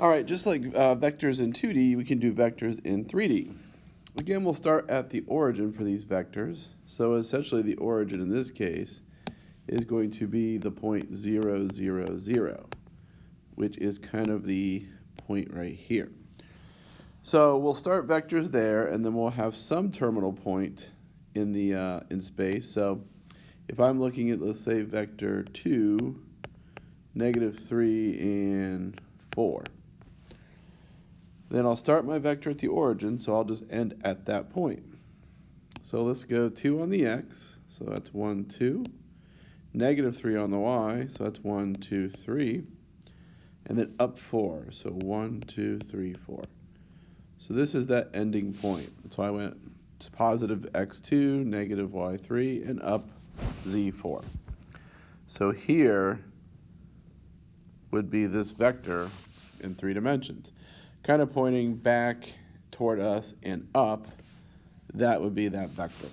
All right, just like vectors in 2D, we can do vectors in 3D. Again, we'll start at the origin for these vectors. So essentially the origin in this case is going to be the point 0, 0, 0, which is kind of the point right here. So we'll start vectors there, and then we'll have some terminal point in the in space. So if I'm looking at, let's say, vector 2, -3, and 4, then I'll start my vector at the origin, so I'll just end at that point. So let's go 2 on the x, so that's 1, 2. -3 on the y, so that's 1, 2, 3. And then up 4, so 1, 2, 3, 4. So this is that ending point. That's why I went to positive x2, negative y3, and up z4. So here would be this vector in 3 dimensions. Kind of pointing back toward us and up, that would be that vector.